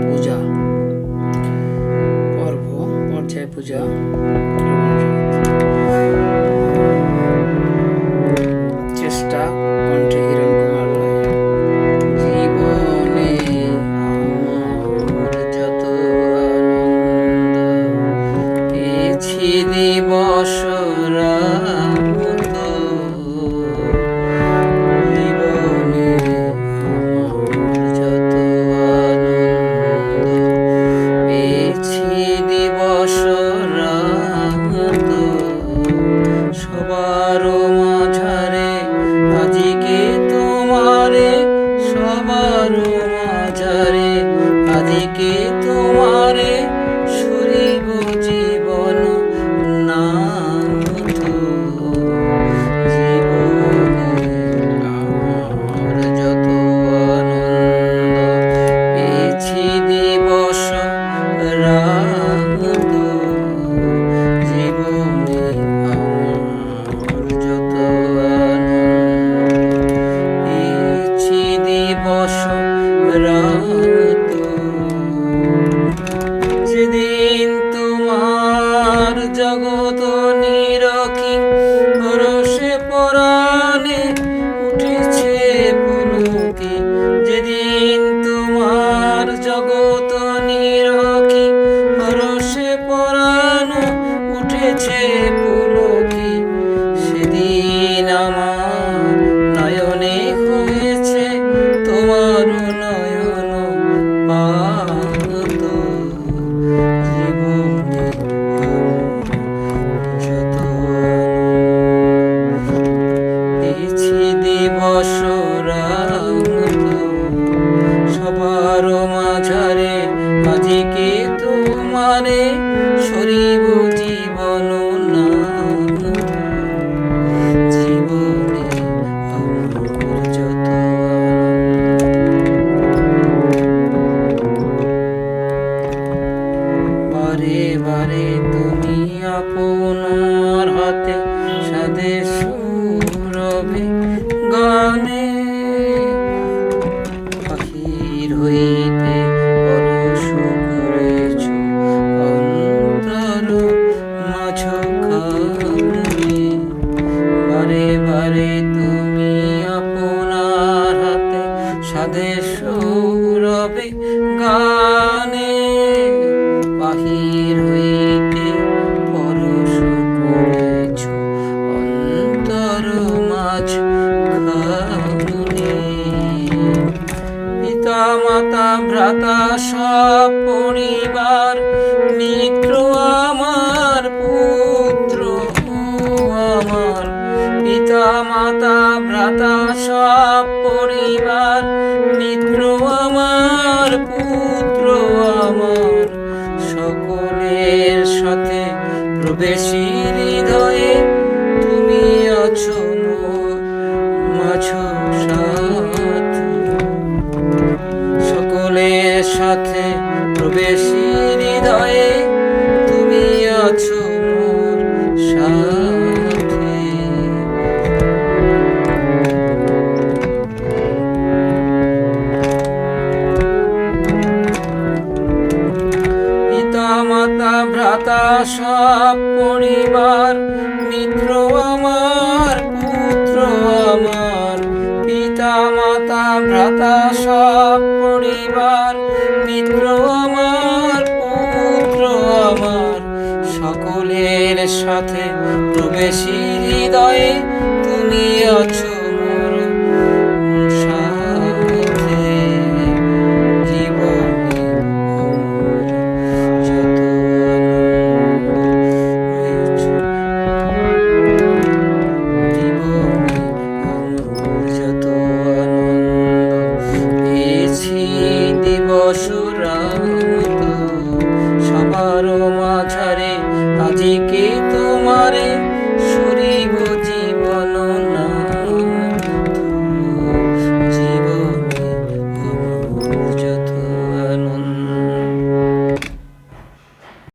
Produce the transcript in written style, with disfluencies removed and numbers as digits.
পূজা পর্ব পর্যায় পূজা চেষ্টা কণ্ঠে হিরণ কুমার রায়। জীবনে আমার যত আনন্দ পেয়েছি দিবস রাত, জীবনে আমার যত আনন্দ পেয়েছি দিবস রাত, সবার মাঝারে আজিকে তোমারে, সবার মাঝারে আজিকে তোমারে সরিব জীবন নাথ। জীবনে আমার যত আনন্দ পেয়েছি দিবস রাত, জীবনে আমার যত আনন্দ পেয়েছি দিবস রাত। যেদিন তোমার জগৎ নিরখি পরশে পরাণে উঠেছে পুলকে, যেদিন তোমার জগৎ নিরখি পরশে পরাণ উঠেছে পুলকে, সেদিন আমার নয়নে হয়েছে তোমার নয়ন পাত। জীবনে যত পেয়েছি দিবস রাত, সবার মাঝারে আজিকে তোমারে সরিব জীবন নাথ। জীবনে আমার যত বারে বারে তুমি আপনার হাতে সাদে সুরভে গানে, পাখির হইতে পরশ করেছ অন্তর মাঝখানে। বারে বারে তুমি আপনার হাতে সাদে সুরভে গানে, বাহির হইতে পরশ করেছ অন্তর মাঝখানে। পিতা মাতা ভ্রাতা সব পরিবার মিত্র আমার পুত্র আমার, পিতা মাতা ভ্রাতা সব পরিবার মিত্র আমার পুত্র আমার, সকলের সাথে প্রবেশী হৃদয়ে তুমি আছো মোর মাঝ সাথ। সকলের সাথে প্রবেশী হৃদয়ে তুমি আছো মোর সাথে। পিতা মাতা ভ্রাতা সব পরিবার মিত্র আমার পুত্র আমার, পিতা মাতা ভ্রাতা সব পরিবার মিত্র আমার পুত্র আমার, সকলের সাথে প্রবেশী হৃদয়ে তুমি আছো